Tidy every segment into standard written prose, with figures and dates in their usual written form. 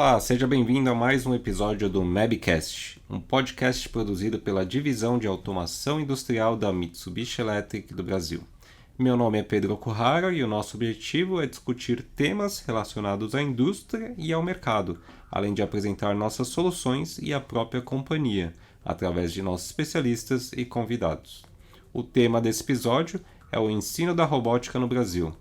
Olá, seja bem-vindo a mais um episódio do Mabcast, um podcast produzido pela Divisão de Automação Industrial da Mitsubishi Electric do Brasil. Meu nome é Pedro Okuhara e o nosso objetivo é discutir temas relacionados à indústria e ao mercado, além de apresentar nossas soluções e a própria companhia, através de nossos especialistas e convidados. O tema desse episódio é o ensino da robótica no Brasil.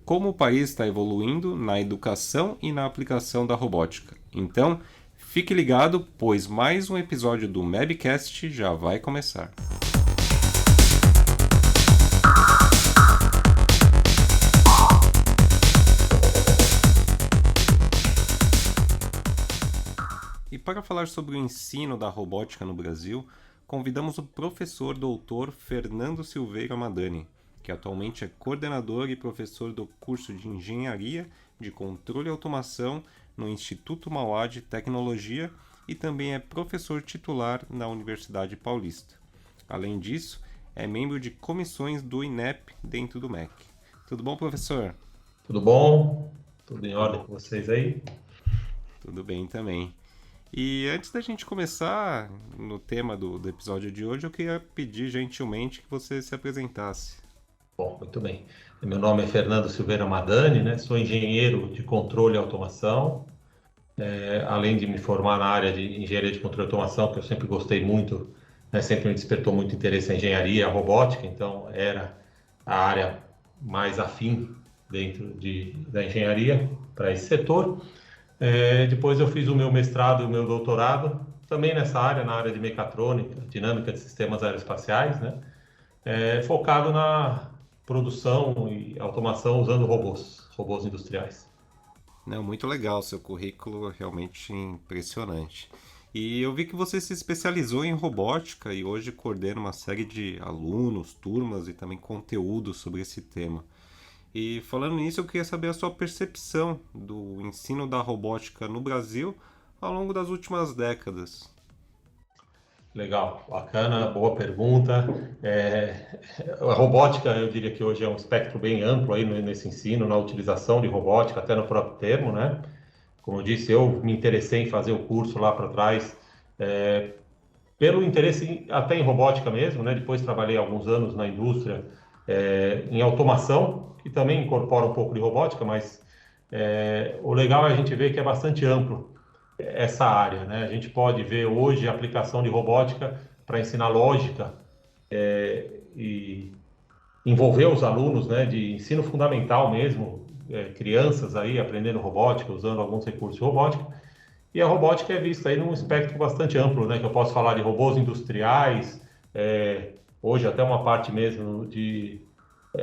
Como o país está evoluindo na educação e na aplicação da robótica. Então, fique ligado, pois mais um episódio do Mabcast já vai começar. E para falar sobre o ensino da robótica no Brasil, convidamos o professor doutor Fernando Silveira Madani, que atualmente é coordenador e professor do curso de Engenharia de Controle e Automação no Instituto Mauá de Tecnologia e também é professor titular na Universidade Paulista. Além disso, é membro de comissões do INEP dentro do MEC. Tudo bom, professor? Tudo bom? Tudo em ordem com vocês aí? Tudo bem também. E antes da gente começar no tema do episódio de hoje, eu queria pedir gentilmente que você se apresentasse. Bom, muito bem. Meu nome é Fernando Silveira Madani, né? Sou engenheiro de controle e automação. Além de me formar na área de engenharia de controle e automação, que eu sempre gostei muito, né? Sempre me despertou muito interesse em engenharia, a robótica, então era a área mais afim dentro da engenharia para esse setor. Depois eu fiz o meu mestrado e o meu doutorado, também nessa área, na área de mecatrônica, dinâmica de sistemas aeroespaciais, né? Focado na produção e automação usando robôs industriais. Não, muito legal, seu currículo é realmente impressionante. E eu vi que você se especializou em robótica e hoje coordena uma série de alunos, turmas e também conteúdo sobre esse tema. E falando nisso, eu queria saber a sua percepção do ensino da robótica no Brasil ao longo das últimas décadas. Legal, bacana, boa pergunta. A robótica, eu diria que hoje é um espectro bem amplo aí nesse ensino, na utilização de robótica, até no próprio termo, né? Como eu disse, eu me interessei em fazer o curso lá para trás, pelo interesse até em robótica mesmo, né? Depois trabalhei alguns anos na indústria, em automação, que também incorpora um pouco de robótica, mas o legal é a gente ver que é bastante amplo essa área, né? A gente pode ver hoje a aplicação de robótica para ensinar lógica e envolver os alunos, né, de ensino fundamental mesmo, crianças aí aprendendo robótica, usando alguns recursos de robótica. E a robótica é vista aí num espectro bastante amplo, né, que eu posso falar de robôs industriais, hoje até uma parte mesmo de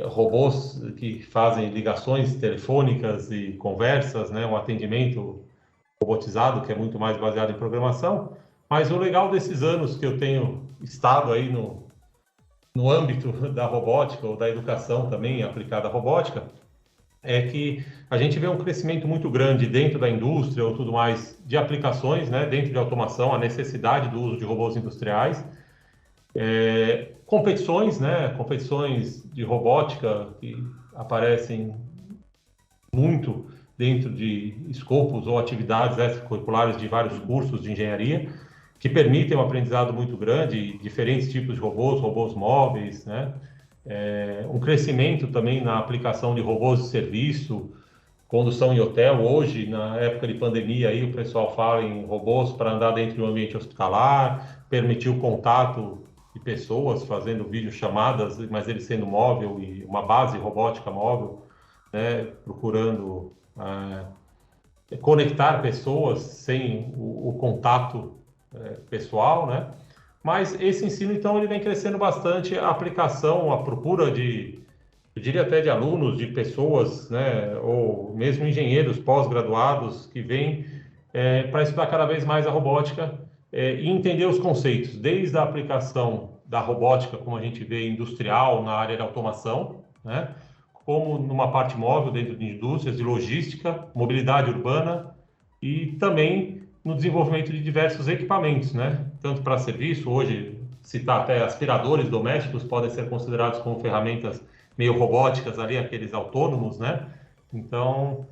robôs que fazem ligações telefônicas e conversas, né, um atendimento robotizado, que é muito mais baseado em programação. Mas o legal desses anos que eu tenho estado aí no âmbito da robótica ou da educação também aplicada à robótica, é que a gente vê um crescimento muito grande dentro da indústria ou tudo mais de aplicações, né, dentro de automação, a necessidade do uso de robôs industriais, competições, né, competições de robótica que aparecem muito dentro de escopos ou atividades extracurriculares de vários cursos de engenharia, que permitem um aprendizado muito grande, diferentes tipos de robôs móveis, né? Um crescimento também na aplicação de robôs de serviço, condução em hotel. Hoje, na época de pandemia, aí, o pessoal fala em robôs para andar dentro do ambiente hospitalar, permitir o contato de pessoas fazendo videochamadas, mas ele sendo móvel e uma base robótica móvel, né? Procurando conectar pessoas sem o contato pessoal, né? Mas esse ensino, então, ele vem crescendo bastante, a aplicação, a procura eu diria até de alunos, de pessoas, né? Ou mesmo engenheiros pós-graduados que vêm para estudar cada vez mais a robótica e entender os conceitos, desde a aplicação da robótica, como a gente vê, industrial, na área de automação, né? Como numa parte móvel dentro de indústrias, de logística, mobilidade urbana e também no desenvolvimento de diversos equipamentos, né? Tanto para serviço, hoje citar até aspiradores domésticos podem ser considerados como ferramentas meio robóticas ali, aqueles autônomos, né? Então,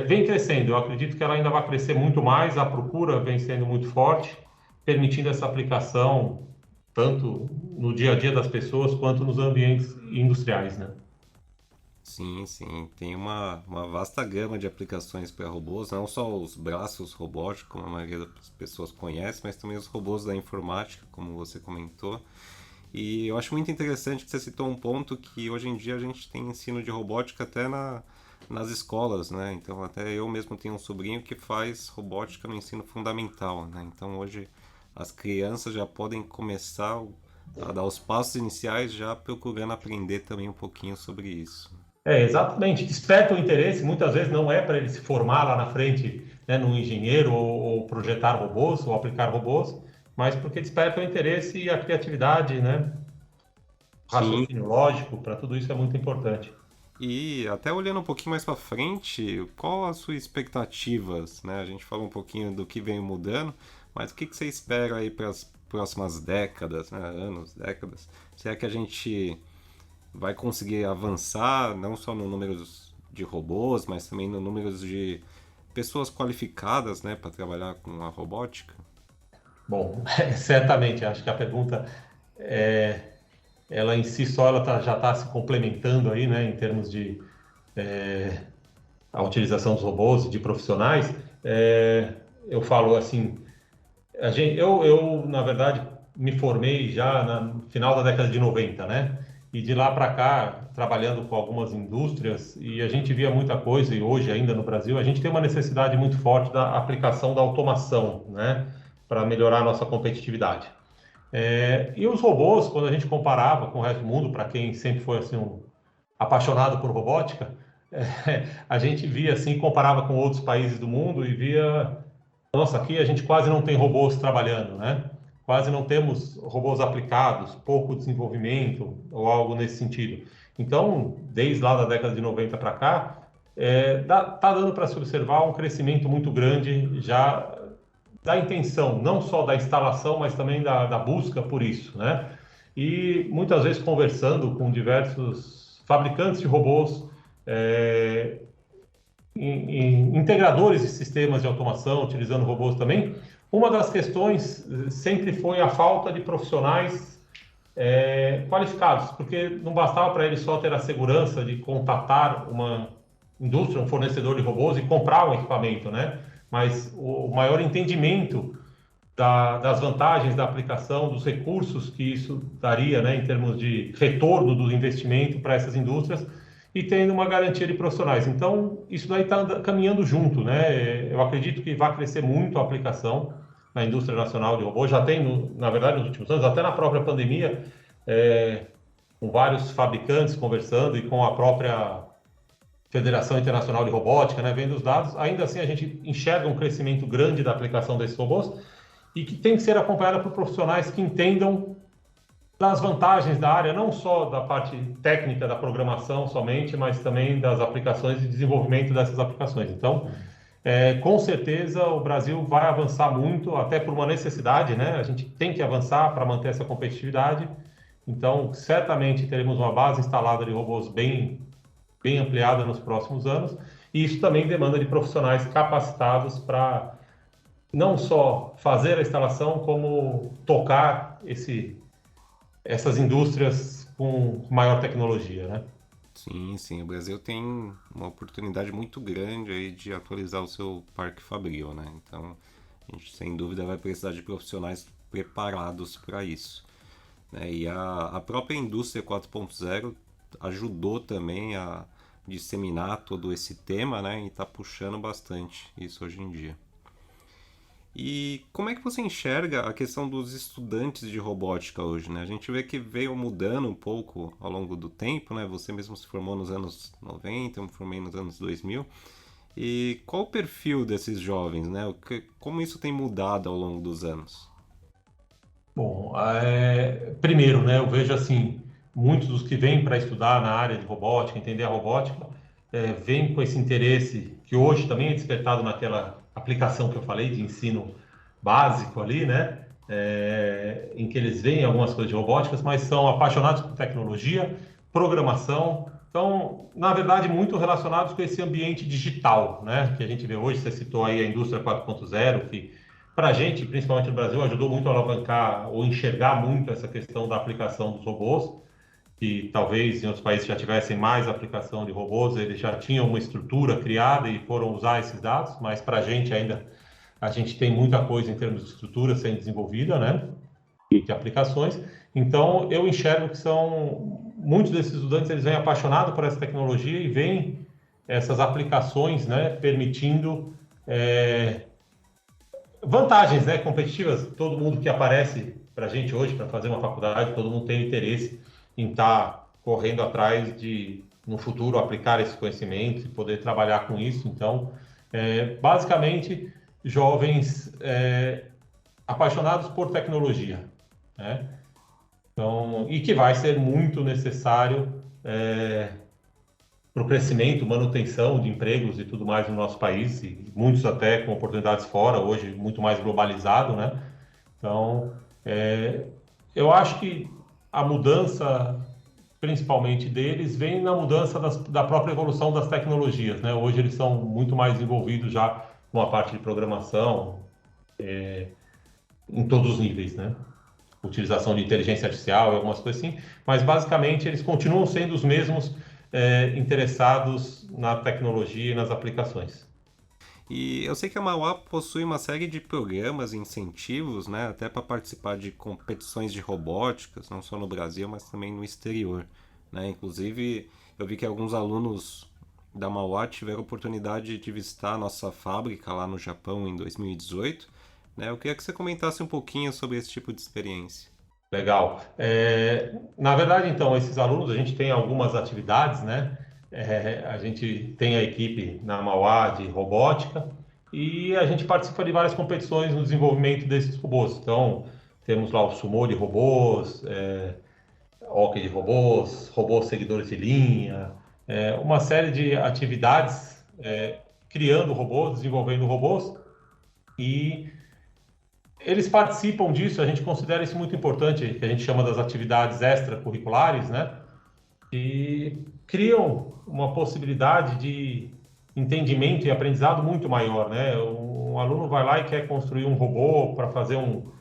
vem crescendo. Eu acredito que ela ainda vai crescer muito mais, a procura vem sendo muito forte, permitindo essa aplicação tanto no dia a dia das pessoas quanto nos ambientes industriais, né? Sim, sim. Tem uma vasta gama de aplicações para robôs, não só os braços robóticos, como a maioria das pessoas conhece, mas também os robôs da informática, como você comentou. E eu acho muito interessante que você citou um ponto que hoje em dia a gente tem ensino de robótica até nas escolas, né? Então até eu mesmo tenho um sobrinho que faz robótica no ensino fundamental, né? Então hoje as crianças já podem começar a dar os passos iniciais já procurando aprender também um pouquinho sobre isso. Exatamente. Desperta o interesse, muitas vezes não é para ele se formar lá na frente, né, num engenheiro ou projetar robôs ou aplicar robôs, mas porque desperta o interesse e a criatividade, né? Sim, Raciocínio lógico, para tudo isso é muito importante. e até olhando um pouquinho mais para frente, qual as suas expectativas, né? A gente falou um pouquinho do que vem mudando, mas o que você espera aí para as próximas décadas, né? Anos, décadas? Será que a gente vai conseguir avançar não só no número de robôs, mas também no número de pessoas qualificadas, né, para trabalhar com a robótica? Bom, certamente, acho que a pergunta, é, ela em si só, já está se complementando aí, né, em termos de a utilização dos robôs e de profissionais. Eu falo assim, na verdade, me formei já no final da década de 90, né? E de lá para cá, trabalhando com algumas indústrias, e a gente via muita coisa, e hoje ainda no Brasil, a gente tem uma necessidade muito forte da aplicação da automação, né? Para melhorar a nossa competitividade. E os robôs, quando a gente comparava com o resto do mundo, para quem sempre foi assim, apaixonado por robótica, a gente via assim, comparava com outros países do mundo e via, nossa, aqui a gente quase não tem robôs trabalhando, né? Quase não temos robôs aplicados, pouco desenvolvimento ou algo nesse sentido. Então, desde lá da década de 90 para cá, tá dando para se observar um crescimento muito grande já da intenção, não só da instalação, mas também da busca por isso, né? E muitas vezes conversando com diversos fabricantes de robôs, é, integradores de sistemas de automação, utilizando robôs também, uma das questões sempre foi a falta de profissionais qualificados, porque não bastava para eles só ter a segurança de contatar uma indústria, um fornecedor de robôs e comprar um equipamento, né? Mas o maior entendimento das vantagens da aplicação, dos recursos que isso daria, né, em termos de retorno do investimento para essas indústrias e tendo uma garantia de profissionais. Então, isso daí está caminhando junto, né? Eu acredito que vai crescer muito a aplicação na indústria nacional de robôs. Já tem, na verdade, nos últimos anos, até na própria pandemia, com vários fabricantes conversando e com a própria Federação Internacional de Robótica, né, vendo os dados, ainda assim a gente enxerga um crescimento grande da aplicação desses robôs e que tem que ser acompanhada por profissionais que entendam das vantagens da área, não só da parte técnica da programação somente, mas também das aplicações e desenvolvimento dessas aplicações. Então, com certeza o Brasil vai avançar muito, até por uma necessidade, né? A gente tem que avançar para manter essa competitividade. Então, certamente teremos uma base instalada de robôs bem ampliada nos próximos anos, e isso também demanda de profissionais capacitados para não só fazer a instalação, como tocar essas indústrias com maior tecnologia, né? Sim, sim, o Brasil tem uma oportunidade muito grande aí de atualizar o seu parque fabril, né? Então, a gente sem dúvida vai precisar de profissionais preparados para isso, né? E a própria indústria 4.0 ajudou também a disseminar todo esse tema, né? E está puxando bastante isso hoje em dia. E como é que você enxerga a questão dos estudantes de robótica hoje, né? A gente vê que veio mudando um pouco ao longo do tempo, né? Você mesmo se formou nos anos 90, eu me formei nos anos 2000. E qual o perfil desses jovens, né? Como isso tem mudado ao longo dos anos? Bom, primeiro, né, eu vejo assim, muitos dos que vêm para estudar na área de robótica, entender a robótica, vêm com esse interesse que hoje também é despertado naquela aplicação que eu falei de ensino básico ali, né, em que eles veem algumas coisas de robóticas, mas são apaixonados por tecnologia, programação, Então, na verdade, muito relacionados com esse ambiente digital, né? Que a gente vê hoje. Você citou aí a indústria 4.0, que para a gente, principalmente no Brasil, ajudou muito a alavancar ou enxergar muito essa questão da aplicação dos robôs, que talvez em outros países já tivessem mais aplicação de robôs, eles já tinham uma estrutura criada e foram usar esses dados, mas para a gente ainda, a gente tem muita coisa em termos de estrutura sendo desenvolvida, né? E de aplicações. Então, eu enxergo que são muitos desses estudantes, eles vêm apaixonados por essa tecnologia e veem essas aplicações, né, permitindo vantagens, né, competitivas. Todo mundo que aparece para a gente hoje para fazer uma faculdade, todo mundo tem interesse em estar correndo atrás de, no futuro, aplicar esses conhecimentos e poder trabalhar com isso. Então, basicamente, jovens apaixonados por tecnologia, né? Então, e que vai ser muito necessário para o crescimento, manutenção de empregos e tudo mais no nosso país, e muitos até com oportunidades fora, hoje muito mais globalizado, né? Então, eu acho que a mudança, principalmente deles, vem na mudança da própria evolução das tecnologias, né? Hoje eles são muito mais envolvidos já com a parte de programação, em todos os níveis, né? Utilização de inteligência artificial e algumas coisas assim, mas basicamente eles continuam sendo os mesmos interessados na tecnologia e nas aplicações. E eu sei que a Mauá possui uma série de programas e incentivos, né, até para participar de competições de robóticas, não só no Brasil, mas também no exterior, né? Inclusive, eu vi que alguns alunos da Mauá tiveram a oportunidade de visitar a nossa fábrica lá no Japão em 2018, né? Eu queria que você comentasse um pouquinho sobre esse tipo de experiência. Legal. Na verdade, então, esses alunos, a gente tem algumas atividades, né? A gente tem a equipe na Mauá de robótica e a gente participa de várias competições no desenvolvimento desses robôs. Então, temos lá o sumô de robôs, hockey de robôs, robôs seguidores de linha, uma série de atividades criando robôs, desenvolvendo robôs, e eles participam disso. A gente considera isso muito importante, que a gente chama das atividades extracurriculares, né? E criam uma possibilidade de entendimento e aprendizado muito maior, né? Um aluno vai lá e quer construir um robô para fazer um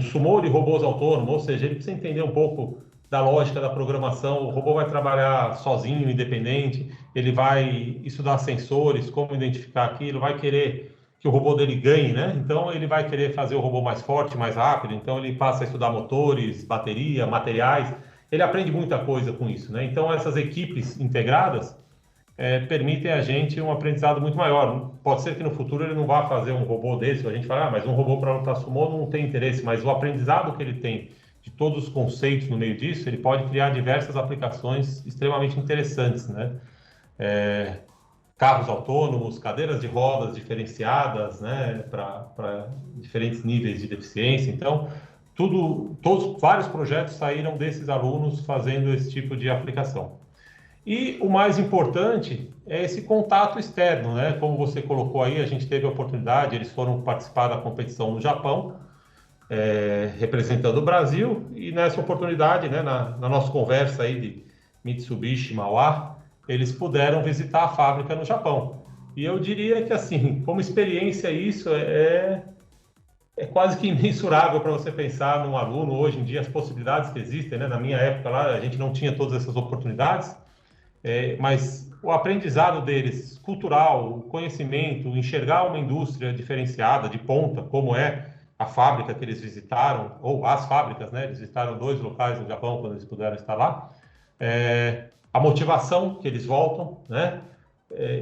sumô de robôs autônomos, ou seja, ele precisa entender um pouco da lógica da programação. O robô vai trabalhar sozinho, independente, ele vai estudar sensores, como identificar aquilo, vai querer que o robô dele ganhe, né? Então ele vai querer fazer o robô mais forte, mais rápido, então ele passa a estudar motores, bateria, materiais, ele aprende muita coisa com isso, né? Então essas equipes integradas permitem a gente um aprendizado muito maior. Pode ser que no futuro ele não vá fazer um robô desse, a gente fala, mas um robô para lutar sumô não tem interesse, mas o aprendizado que ele tem de todos os conceitos no meio disso, ele pode criar diversas aplicações extremamente interessantes, né? Carros autônomos, cadeiras de rodas diferenciadas, né, para diferentes níveis de deficiência. Então, vários projetos saíram desses alunos fazendo esse tipo de aplicação. E o mais importante é esse contato externo, né? Como você colocou aí, a gente teve a oportunidade, eles foram participar da competição no Japão, representando o Brasil, e nessa oportunidade, né, na nossa conversa aí de Mitsubishi Mauá, eles puderam visitar a fábrica no Japão. E eu diria que, assim, como experiência, isso é quase que imensurável para você pensar num aluno. Hoje em dia, as possibilidades que existem, né? Na minha época lá, a gente não tinha todas essas oportunidades, mas o aprendizado deles, cultural, o conhecimento, enxergar uma indústria diferenciada, de ponta, como é a fábrica que eles visitaram, ou as fábricas, né? Eles visitaram 2 locais no Japão quando eles puderam estar lá. A motivação que eles voltam, né?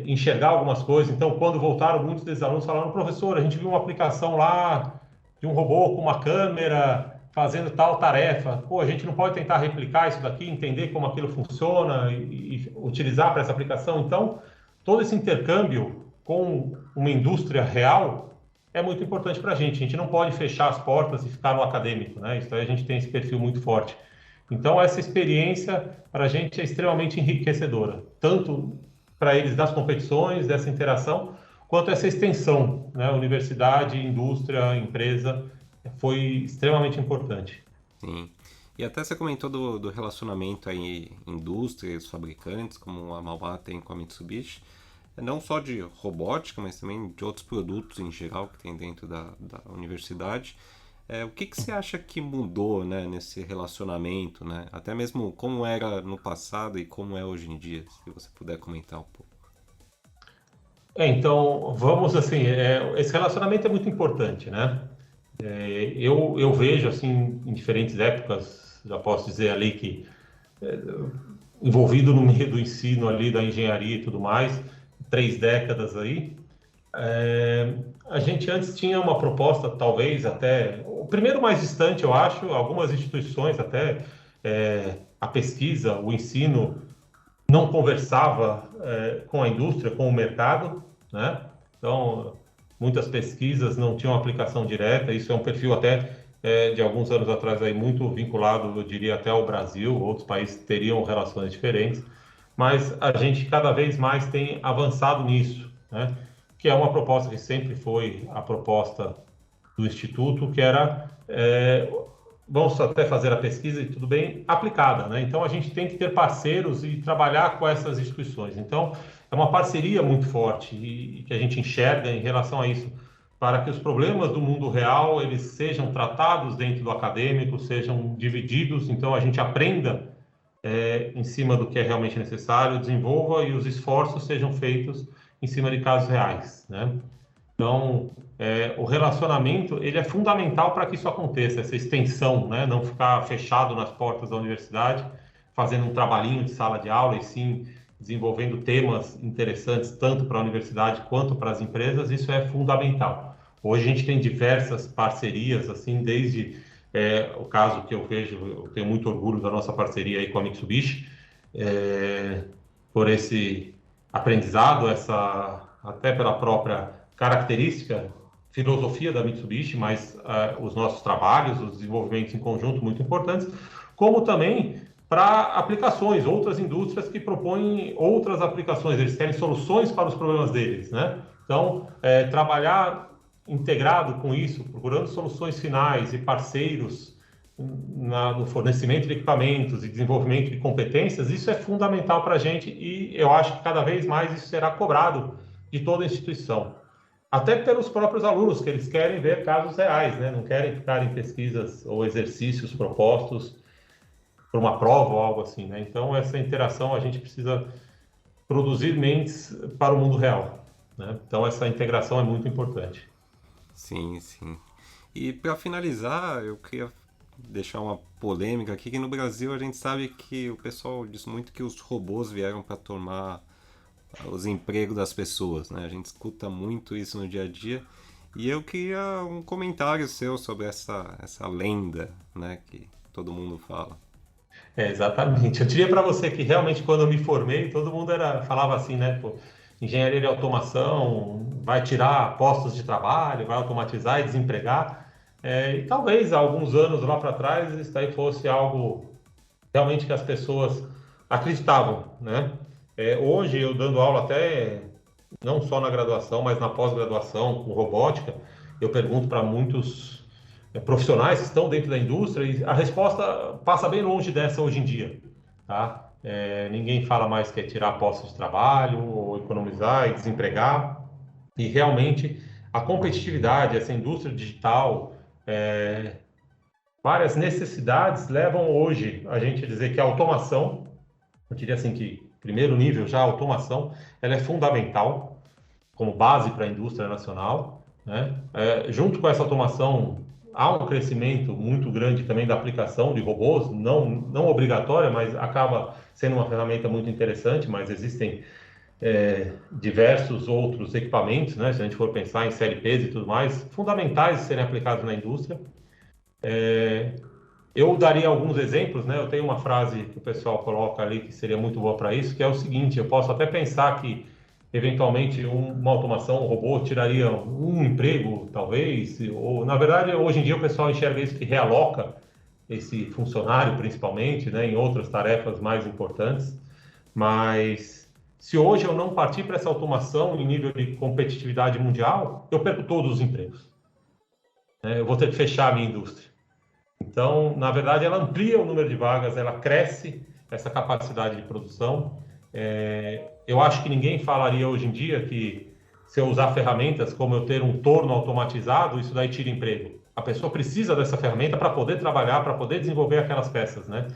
Enxergar algumas coisas. Então, quando voltaram, muitos desses alunos falaram, professor, a gente viu uma aplicação lá de um robô com uma câmera fazendo tal tarefa. Pô, a gente não pode tentar replicar isso daqui, entender como aquilo funciona e utilizar para essa aplicação. Então, todo esse intercâmbio com uma indústria real é muito importante para a gente. A gente não pode fechar as portas e ficar no acadêmico, né? Isso aí a gente tem esse perfil muito forte. Então, essa experiência para a gente é extremamente enriquecedora, tanto para eles das competições, dessa interação, quanto essa extensão, né? Universidade, indústria, empresa, foi extremamente importante. Sim. E até você comentou do relacionamento aí, indústrias, fabricantes, como a Mauá tem com a Mitsubishi, não só de robótica, mas também de outros produtos em geral que tem dentro da universidade. O que você acha que mudou, né, nesse relacionamento, né? Até mesmo como era no passado e como é hoje em dia, se você puder comentar um pouco. Então, vamos assim, esse relacionamento é muito importante, né? Eu vejo, assim, em diferentes épocas, já posso dizer ali que envolvido no meio do ensino ali, da engenharia e tudo mais, 3 décadas aí, a gente antes tinha uma proposta, talvez até, o primeiro mais distante, eu acho, algumas instituições até, a pesquisa, o ensino, não conversava com a indústria, com o mercado, né? Então, muitas pesquisas não tinham aplicação direta, isso é um perfil até de alguns anos atrás aí muito vinculado, eu diria, até ao Brasil, outros países teriam relações diferentes, mas a gente cada vez mais tem avançado nisso, né? Que é uma proposta que sempre foi a proposta do Instituto, que era vamos até fazer a pesquisa e tudo bem aplicada, né? Então a gente tem que ter parceiros e trabalhar com essas instituições. Então é uma parceria muito forte e que a gente enxerga em relação a isso, para que os problemas do mundo real eles sejam tratados dentro do acadêmico, sejam divididos. Então a gente aprenda em cima do que é realmente necessário, desenvolva e os esforços sejam feitos em cima de casos reais, né? Então, o relacionamento ele é fundamental para que isso aconteça, essa extensão, né? Não ficar fechado nas portas da universidade, fazendo um trabalhinho de sala de aula, e sim desenvolvendo temas interessantes tanto para a universidade quanto para as empresas. Isso é fundamental. Hoje a gente tem diversas parcerias, assim, desde o caso que eu vejo, eu tenho muito orgulho da nossa parceria aí com a Mitsubishi, por esse aprendizado, até pela própria característica, filosofia da Mitsubishi, mas os nossos trabalhos, os desenvolvimentos em conjunto muito importantes, como também para aplicações, outras indústrias que propõem outras aplicações, eles querem soluções para os problemas deles, né? Então, trabalhar integrado com isso, procurando soluções finais e parceiros no fornecimento de equipamentos e desenvolvimento de competências, isso é fundamental para a gente e eu acho que cada vez mais isso será cobrado de toda a instituição. Até pelos próprios alunos, que eles querem ver casos reais, né? Não querem ficar em pesquisas ou exercícios propostos para uma prova ou algo assim, né? Então, essa interação a gente precisa produzir mentes para o mundo real, né? Então, essa integração é muito importante. Sim, sim. E para finalizar, eu queria deixar uma polêmica aqui, que no Brasil a gente sabe que o pessoal diz muito que os robôs vieram para tomar os empregos das pessoas, né? A gente escuta muito isso no dia a dia. E eu queria um comentário seu sobre essa lenda, né, que todo mundo fala. Exatamente. Eu diria para você que realmente quando eu me formei, todo mundo falava assim, né? Pô, engenharia de automação vai tirar postos de trabalho, vai automatizar e desempregar. E talvez há alguns anos lá para trás isso aí fosse algo realmente que as pessoas acreditavam, né? Hoje eu dando aula até não só na graduação, mas na pós-graduação com robótica, eu pergunto para muitos profissionais que estão dentro da indústria e a resposta passa bem longe dessa hoje em dia, tá? Ninguém fala mais que é tirar postos de trabalho ou economizar e desempregar, e realmente a competitividade, essa indústria digital, várias necessidades levam hoje a gente a dizer que a automação, eu diria assim que primeiro nível já a automação, ela é fundamental como base para a indústria nacional, né? Junto com essa automação há um crescimento muito grande também da aplicação de robôs, não obrigatória, mas acaba sendo uma ferramenta muito interessante, mas existem diversos outros equipamentos, né? Se a gente for pensar em CLPs e tudo mais, fundamentais de serem aplicados na indústria. Eu daria alguns exemplos, né? Eu tenho uma frase que o pessoal coloca ali que seria muito boa para isso, que é o seguinte: eu posso até pensar que eventualmente uma automação, um robô tiraria um emprego, talvez, ou na verdade hoje em dia o pessoal enxerga isso que realoca esse funcionário principalmente, né, em outras tarefas mais importantes. Mas se hoje eu não partir para essa automação em nível de competitividade mundial, eu perco todos os empregos, né? Eu vou ter que fechar a minha indústria. Então, na verdade, ela amplia o número de vagas, ela cresce essa capacidade de produção. Eu acho que ninguém falaria hoje em dia que se eu usar ferramentas como eu ter um torno automatizado, isso daí tira emprego. A pessoa precisa dessa ferramenta para poder trabalhar, para poder desenvolver aquelas peças, né?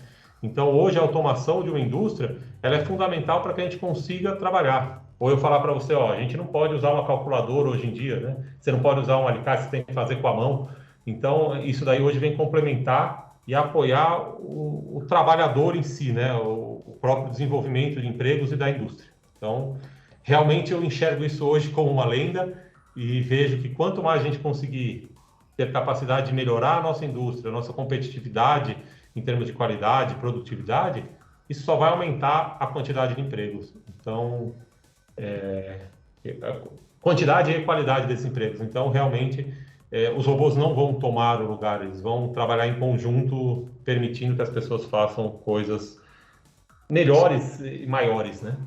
Então, hoje, a automação de uma indústria, ela é fundamental para que a gente consiga trabalhar. Ou eu falar para você, ó, a gente não pode usar uma calculadora hoje em dia, né? Você não pode usar um alicate, você tem que fazer com a mão. Então, isso daí hoje vem complementar e apoiar o trabalhador em si, né? O próprio desenvolvimento de empregos e da indústria. Então, realmente eu enxergo isso hoje como uma lenda e vejo que quanto mais a gente conseguir ter capacidade de melhorar a nossa indústria, a nossa competitividade em termos de qualidade, produtividade, isso só vai aumentar a quantidade de empregos. Então, a quantidade e a qualidade desses empregos. Então, realmente, os robôs não vão tomar o lugar, eles vão trabalhar em conjunto, permitindo que as pessoas façam coisas melhores e maiores, né?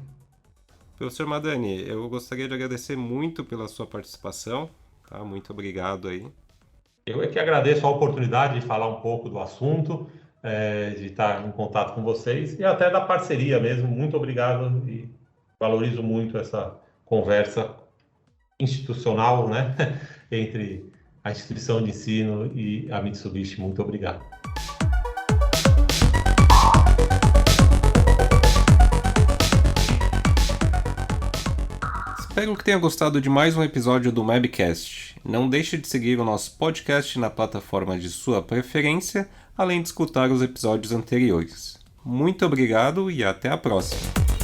Professor Madani, eu gostaria de agradecer muito pela sua participação, tá? Muito obrigado aí. Eu é que agradeço a oportunidade de falar um pouco do assunto, de estar em contato com vocês e até da parceria mesmo. Muito obrigado e valorizo muito essa conversa institucional, né, entre a instituição de ensino e a Mitsubishi. Muito obrigado. Espero que tenha gostado de mais um episódio do Mabcast. Não deixe de seguir o nosso podcast na plataforma de sua preferência, além de escutar os episódios anteriores. Muito obrigado e até a próxima!